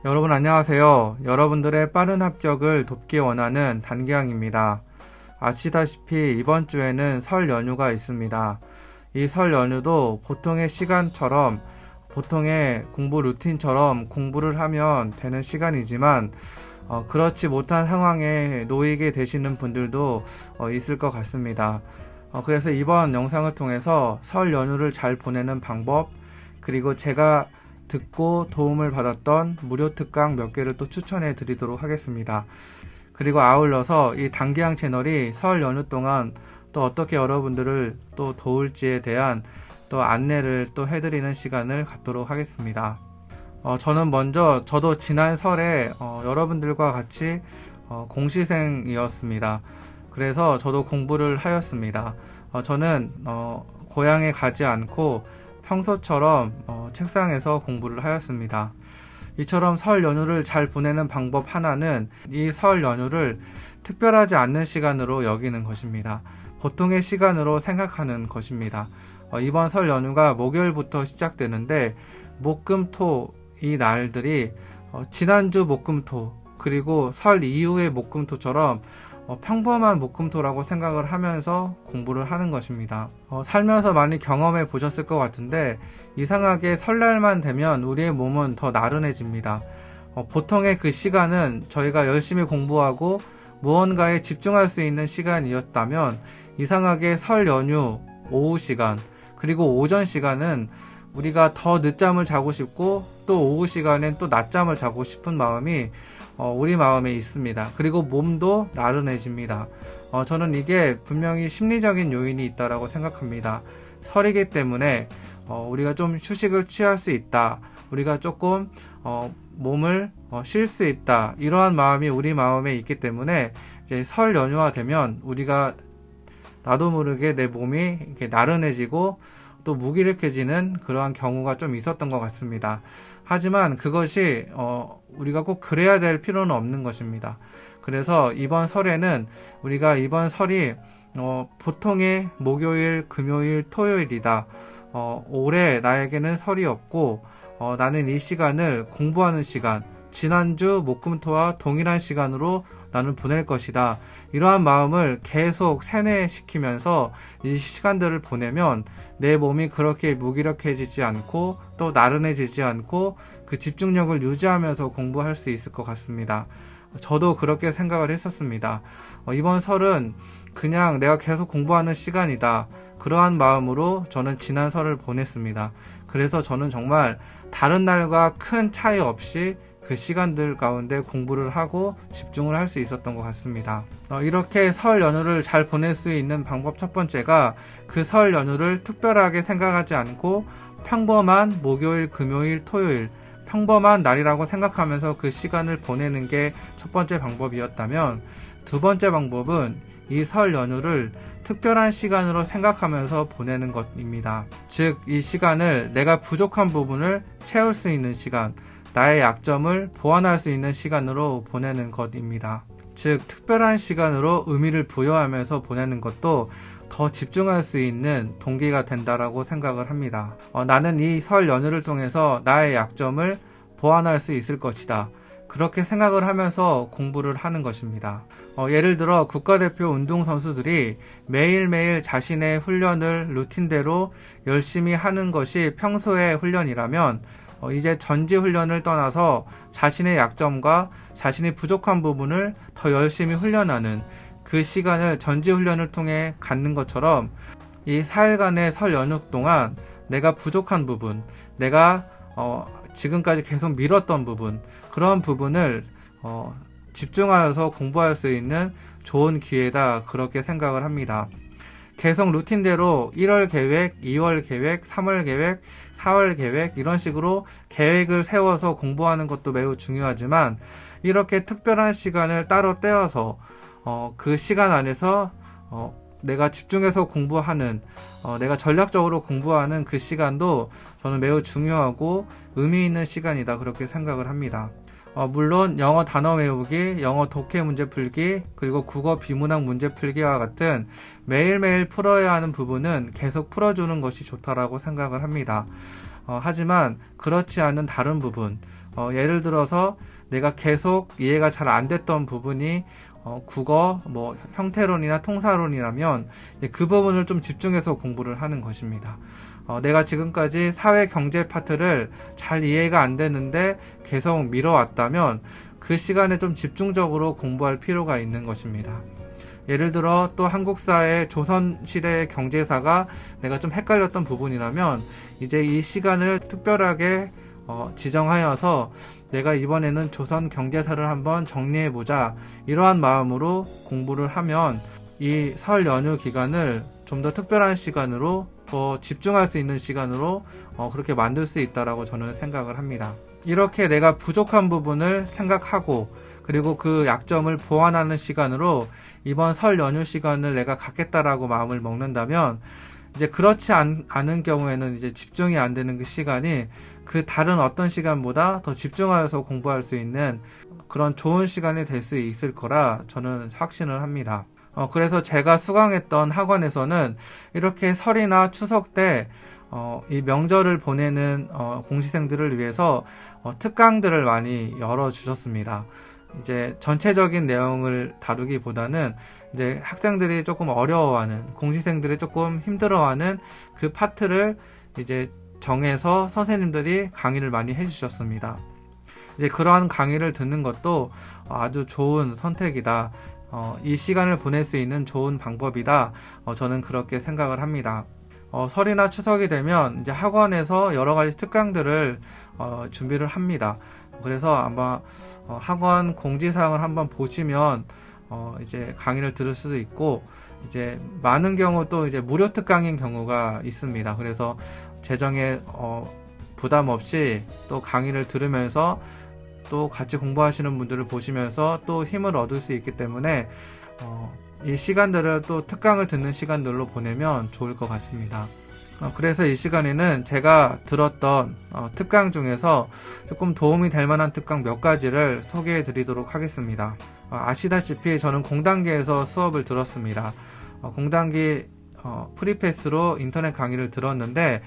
여러분 안녕하세요. 여러분들의 빠른 합격을 돕기 원하는 단기왕입니다. 아시다시피 이번 주에는 설 연휴가 있습니다. 이 설 연휴도 보통의 시간처럼, 보통의 공부 루틴처럼 공부를 하면 되는 시간이지만 그렇지 못한 상황에 놓이게 되시는 분들도 있을 것 같습니다. 그래서 이번 영상을 통해서 설 연휴를 잘 보내는 방법, 그리고 제가 듣고 도움을 받았던 무료 특강 몇 개를 또 추천해 드리도록 하겠습니다. 그리고 아울러서 이 단기왕 채널이 설 연휴 동안 또 어떻게 여러분들을 또 도울지에 대한 또 안내를 또 해드리는 시간을 갖도록 하겠습니다. 저도 지난 설에 여러분들과 같이 공시생이었습니다. 그래서 저도 공부를 하였습니다. 저는 고향에 가지 않고 평소처럼 책상에서 공부를 하였습니다. 이처럼 설 연휴를 잘 보내는 방법 하나는 이 설 연휴를 특별하지 않는 시간으로 여기는 것입니다. 보통의 시간으로 생각하는 것입니다. 이번 설 연휴가 목요일부터 시작되는데 목금토 이 날들이 지난주 목금토 그리고 설 이후의 목금토처럼 평범한 목금토라고 생각을 하면서 공부를 하는 것입니다. 살면서 많이 경험해 보셨을 것 같은데 이상하게 설날만 되면 우리의 몸은 더 나른해집니다. 보통의 그 시간은 저희가 열심히 공부하고 무언가에 집중할 수 있는 시간이었다면 이상하게 설 연휴 오후 시간 그리고 오전 시간은 우리가 더 늦잠을 자고 싶고 또 오후 시간엔 또 낮잠을 자고 싶은 마음이 우리 마음에 있습니다. 그리고 몸도 나른해집니다. 저는 이게 분명히 심리적인 요인이 있다고 생각합니다. 설이기 때문에 우리가 좀 휴식을 취할 수 있다. 우리가 조금 몸을 쉴 수 있다. 이러한 마음이 우리 마음에 있기 때문에 이제 설 연휴가 되면 우리가 나도 모르게 내 몸이 이렇게 나른해지고 또 무기력해지는 그러한 경우가 좀 있었던 것 같습니다. 하지만 그것이 우리가 꼭 그래야 될 필요는 없는 것입니다. 그래서 이번 설에는 우리가 이번 설이 보통의 목요일, 금요일, 토요일이다. 올해 나에게는 설이 없고 나는 이 시간을 공부하는 시간, 지난주 목금토와 동일한 시간으로 나는 보낼 것이다. 이러한 마음을 계속 세뇌시키면서 이 시간들을 보내면 내 몸이 그렇게 무기력해지지 않고 또 나른해지지 않고 그 집중력을 유지하면서 공부할 수 있을 것 같습니다. 저도 그렇게 생각을 했었습니다. 이번 설은 그냥 내가 계속 공부하는 시간이다. 그러한 마음으로 저는 지난 설을 보냈습니다. 그래서 저는 정말 다른 날과 큰 차이 없이 그 시간들 가운데 공부를 하고 집중을 할 수 있었던 것 같습니다. 이렇게 설 연휴를 잘 보낼 수 있는 방법 첫 번째가 그 설 연휴를 특별하게 생각하지 않고 평범한 목요일, 금요일, 토요일 평범한 날이라고 생각하면서 그 시간을 보내는 게 첫 번째 방법이었다면 두 번째 방법은 이 설 연휴를 특별한 시간으로 생각하면서 보내는 것입니다. 즉, 이 시간을 내가 부족한 부분을 채울 수 있는 시간, 나의 약점을 보완할 수 있는 시간으로 보내는 것입니다. 즉, 특별한 시간으로 의미를 부여하면서 보내는 것도 더 집중할 수 있는 동기가 된다라고 생각을 합니다. 나는 이 설 연휴를 통해서 나의 약점을 보완할 수 있을 것이다. 그렇게 생각을 하면서 공부를 하는 것입니다. 예를 들어 국가대표 운동선수들이 매일매일 자신의 훈련을 루틴대로 열심히 하는 것이 평소의 훈련이라면 이제 전지 훈련을 떠나서 자신의 약점과 자신이 부족한 부분을 더 열심히 훈련하는 그 시간을 전지 훈련을 통해 갖는 것처럼 이 4일간의 설 연휴 동안 내가 부족한 부분, 내가 지금까지 계속 미뤘던 부분, 그런 부분을 집중하여서 공부할 수 있는 좋은 기회다, 그렇게 생각을 합니다. 계속 루틴대로 1월 계획, 2월 계획, 3월 계획, 4월 계획 이런 식으로 계획을 세워서 공부하는 것도 매우 중요하지만 이렇게 특별한 시간을 따로 떼어서 그 시간 안에서 내가 집중해서 공부하는 내가 전략적으로 공부하는 그 시간도 저는 매우 중요하고 의미 있는 시간이다, 그렇게 생각을 합니다. 물론 영어 단어 외우기, 영어 독해 문제 풀기, 그리고 국어 비문학 문제 풀기와 같은 매일매일 풀어야 하는 부분은 계속 풀어주는 것이 좋다라고 생각을 합니다. 하지만 그렇지 않은 다른 부분, 예를 들어서 내가 계속 이해가 잘 안 됐던 부분이 국어, 형태론이나 통사론이라면 그 부분을 좀 집중해서 공부를 하는 것입니다. 내가 지금까지 사회 경제 파트를 잘 이해가 안 됐는데 계속 미뤄왔다면 그 시간에 좀 집중적으로 공부할 필요가 있는 것입니다. 예를 들어 또 한국사의 조선시대의 경제사가 내가 좀 헷갈렸던 부분이라면 이제 이 시간을 특별하게 지정하여서 내가 이번에는 조선 경제사를 한번 정리해보자, 이러한 마음으로 공부를 하면 이 설 연휴 기간을 좀 더 특별한 시간으로, 더 집중할 수 있는 시간으로 그렇게 만들 수 있다라고 저는 생각을 합니다. 이렇게 내가 부족한 부분을 생각하고 그리고 그 약점을 보완하는 시간으로 이번 설 연휴 시간을 내가 갖겠다라고 마음을 먹는다면, 이제 그렇지 않은 경우에는 이제 집중이 안 되는 그 시간이 그 다른 어떤 시간보다 더 집중하여서 공부할 수 있는 그런 좋은 시간이 될 수 있을 거라 저는 확신을 합니다. 그래서 제가 수강했던 학원에서는 이렇게 설이나 추석 때 이 명절을 보내는 공시생들을 위해서 특강들을 많이 열어주셨습니다. 이제 전체적인 내용을 다루기보다는 이제 학생들이 조금 어려워하는, 공시생들이 조금 힘들어하는 그 파트를 이제 정해서 선생님들이 강의를 많이 해주셨습니다. 이제 그러한 강의를 듣는 것도 아주 좋은 선택이다. 이 시간을 보낼 수 있는 좋은 방법이다. 저는 그렇게 생각을 합니다. 설이나 추석이 되면 이제 학원에서 여러 가지 특강들을 준비를 합니다. 그래서 아마 학원 공지사항을 한번 보시면 이제 강의를 들을 수도 있고, 이제 많은 경우 또 이제 무료 특강인 경우가 있습니다. 그래서 재정에 부담 없이 또 강의를 들으면서 또 같이 공부하시는 분들을 보시면서 또 힘을 얻을 수 있기 때문에 이 시간들을 또 특강을 듣는 시간들로 보내면 좋을 것 같습니다. 그래서 이 시간에는 제가 들었던 특강 중에서 조금 도움이 될 만한 특강 몇 가지를 소개해 드리도록 하겠습니다. 아시다시피 저는 공단기에서 수업을 들었습니다. 공단기 프리패스로 인터넷 강의를 들었는데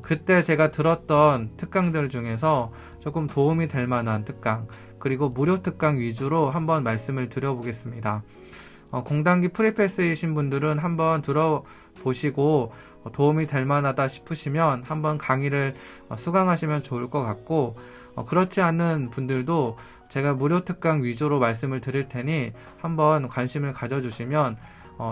그때 제가 들었던 특강들 중에서 조금 도움이 될 만한 특강, 그리고 무료 특강 위주로 한번 말씀을 드려보겠습니다. 공단기 프리패스이신 분들은 한번 들어보시고 도움이 될 만하다 싶으시면 한번 강의를 수강하시면 좋을 것 같고, 그렇지 않은 분들도 제가 무료 특강 위주로 말씀을 드릴 테니 한번 관심을 가져주시면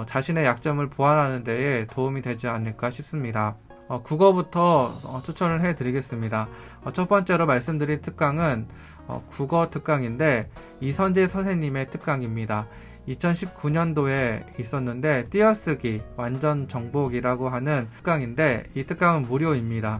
자신의 약점을 보완하는 데에 도움이 되지 않을까 싶습니다. 국어부터 추천을 해드리겠습니다. 첫 번째로 말씀드릴 특강은 국어 특강인데 이선재 선생님의 특강입니다. 2019년도에 있었는데 띄어쓰기 완전 정복이라고 하는 특강인데 이 특강은 무료입니다.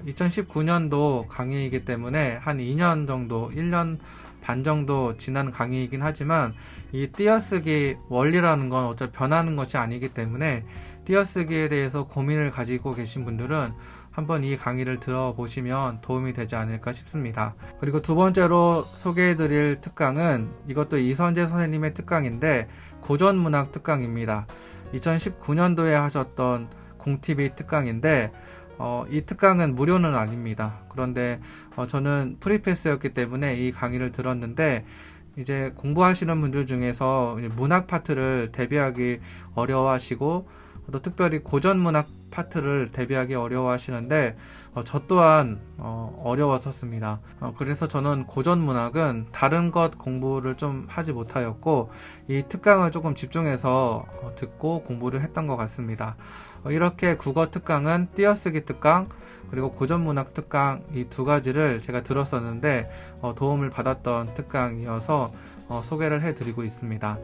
2019년도 강의이기 때문에 한 2년 정도, 1년 반 정도 지난 강의이긴 하지만 이 띄어쓰기 원리라는 건 어차피 변하는 것이 아니기 때문에 띄어쓰기에 대해서 고민을 가지고 계신 분들은 한번 이 강의를 들어보시면 도움이 되지 않을까 싶습니다. 그리고 두 번째로 소개해드릴 특강은 이것도 이선재 선생님의 특강인데 고전문학 특강입니다. 2019년도에 하셨던 공TV 특강인데 이 특강은 무료는 아닙니다. 그런데 저는 프리패스였기 때문에 이 강의를 들었는데 이제 공부하시는 분들 중에서 문학 파트를 대비하기 어려워하시고 또 특별히 고전문학 파트를 대비하기 어려워하시는데 저 또한 어려웠었습니다. 그래서 저는 고전문학은 다른 것 공부를 좀 하지 못하였고 이 특강을 조금 집중해서 듣고 공부를 했던 것 같습니다. 이렇게 국어 특강은 띄어쓰기 특강 그리고 고전문학 특강 이 두 가지를 제가 들었었는데 도움을 받았던 특강이어서 소개를 해드리고 있습니다.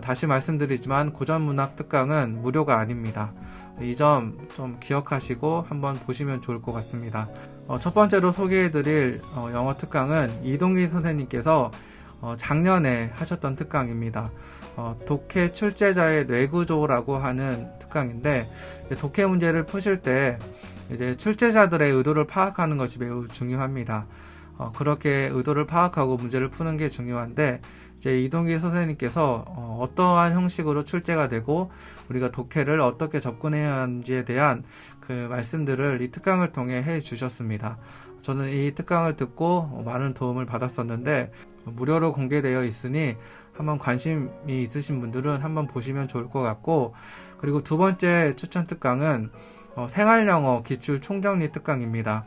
다시 말씀드리지만 고전문학 특강은 무료가 아닙니다. 이 점 좀 기억하시고 한번 보시면 좋을 것 같습니다. 첫 번째로 소개해드릴 영어 특강은 이동기 선생님께서 작년에 하셨던 특강입니다. 독해 출제자의 뇌구조라고 하는 특강인데 독해 문제를 푸실 때 이제 출제자들의 의도를 파악하는 것이 매우 중요합니다. 그렇게 의도를 파악하고 문제를 푸는 게 중요한데, 이제 이동기 선생님께서 어떠한 형식으로 출제가 되고 우리가 독해를 어떻게 접근해야 하는지에 대한 그 말씀들을 이 특강을 통해 해 주셨습니다. 저는 이 특강을 듣고 많은 도움을 받았었는데, 무료로 공개되어 있으니 한번 관심이 있으신 분들은 한번 보시면 좋을 것 같고, 그리고 두 번째 추천 특강은 생활영어 기출 총정리 특강입니다.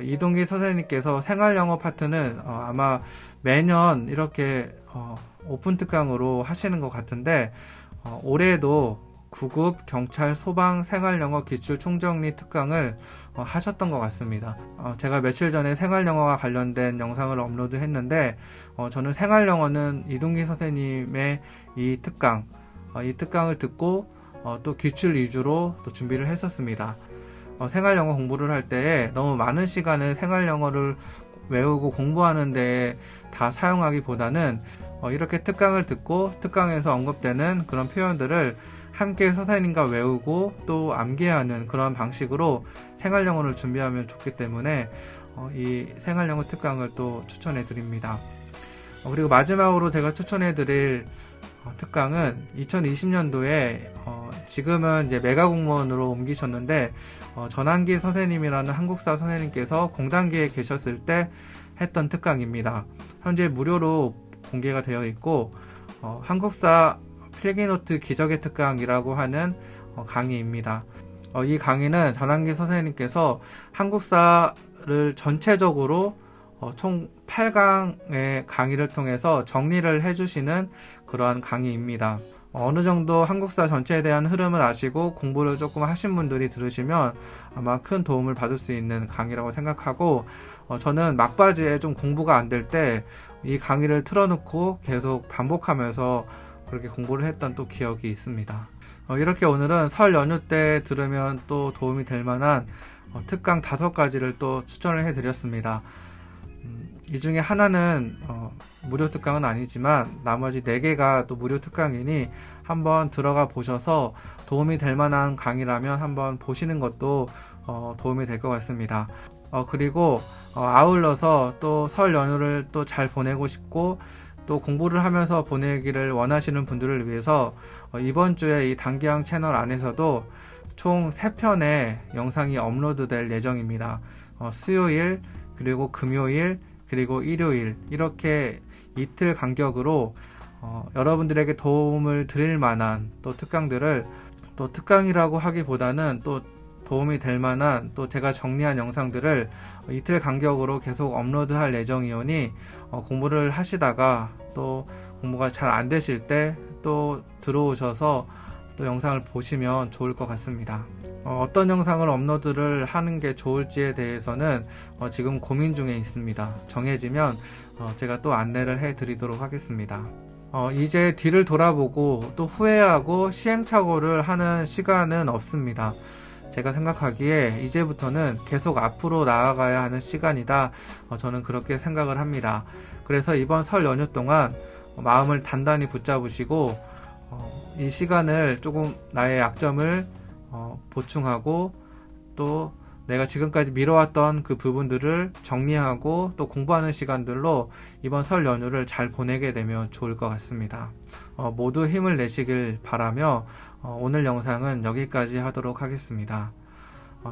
이동기 선생님께서 생활영어 파트는 아마 매년 이렇게 오픈 특강으로 하시는 것 같은데, 올해도 9급 경찰 소방 생활영어 기출 총정리 특강을 하셨던 것 같습니다. 제가 며칠 전에 생활영어와 관련된 영상을 업로드 했는데, 저는 생활영어는 이동기 선생님의 이 특강을 듣고 또 기출 위주로 또 준비를 했었습니다. 생활영어 공부를 할 때에 너무 많은 시간을 생활영어를 외우고 공부하는 데 다 사용하기보다는 이렇게 특강을 듣고 특강에서 언급되는 그런 표현들을 함께 선생님과 외우고 또 암기하는 그런 방식으로 생활영어를 준비하면 좋기 때문에 이 생활영어 특강을 또 추천해 드립니다. 그리고 마지막으로 제가 추천해 드릴 특강은 2020년도에 지금은 이제 메가 공무원으로 옮기셨는데, 전한기 선생님이라는 한국사 선생님께서 공단기에 계셨을 때 했던 특강입니다. 현재 무료로 공개가 되어 있고, 한국사 필기노트 기적의 특강이라고 하는 강의입니다. 이 강의는 전한기 선생님께서 한국사를 전체적으로 총 8강의 강의를 통해서 정리를 해주시는 그러한 강의입니다. 어느 정도 한국사 전체에 대한 흐름을 아시고 공부를 조금 하신 분들이 들으시면 아마 큰 도움을 받을 수 있는 강의라고 생각하고, 저는 막바지에 좀 공부가 안 될 때 이 강의를 틀어놓고 계속 반복하면서 그렇게 공부를 했던 또 기억이 있습니다. 이렇게 오늘은 설 연휴 때 들으면 또 도움이 될 만한 특강 5가지를 또 추천을 해드렸습니다. 이 중에 하나는 무료 특강은 아니지만 나머지 4개가 또 무료 특강이니 한번 들어가 보셔서 도움이 될 만한 강의라면 한번 보시는 것도 도움이 될 것 같습니다. 그리고 아울러서 또 설 연휴를 또 잘 보내고 싶고 또 공부를 하면서 보내기를 원하시는 분들을 위해서 이번 주에 이 단기강 채널 안에서도 총 3편의 영상이 업로드 될 예정입니다. 수요일, 그리고 금요일, 그리고 일요일, 이렇게 이틀 간격으로 여러분들에게 도움을 드릴 만한 또 특강들을, 또 특강이라고 하기보다는 또 도움이 될 만한 또 제가 정리한 영상들을 이틀 간격으로 계속 업로드할 예정이오니 공부를 하시다가 또 공부가 잘 안 되실 때 또 들어오셔서 또 영상을 보시면 좋을 것 같습니다. 어떤 영상을 업로드를 하는 게 좋을지에 대해서는 지금 고민 중에 있습니다. 정해지면 제가 또 안내를 해 드리도록 하겠습니다. 이제 뒤를 돌아보고 또 후회하고 시행착오를 하는 시간은 없습니다. 제가 생각하기에 이제부터는 계속 앞으로 나아가야 하는 시간이다. 저는 그렇게 생각을 합니다. 그래서 이번 설 연휴 동안 마음을 단단히 붙잡으시고 이 시간을 조금 나의 약점을 보충하고 또 내가 지금까지 미뤄왔던 그 부분들을 정리하고 또 공부하는 시간들로 이번 설 연휴를 잘 보내게 되면 좋을 것 같습니다. 모두 힘을 내시길 바라며 오늘 영상은 여기까지 하도록 하겠습니다.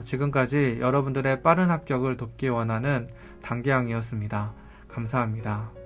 지금까지 여러분들의 빠른 합격을 돕기 원하는 단기항이었습니다. 감사합니다.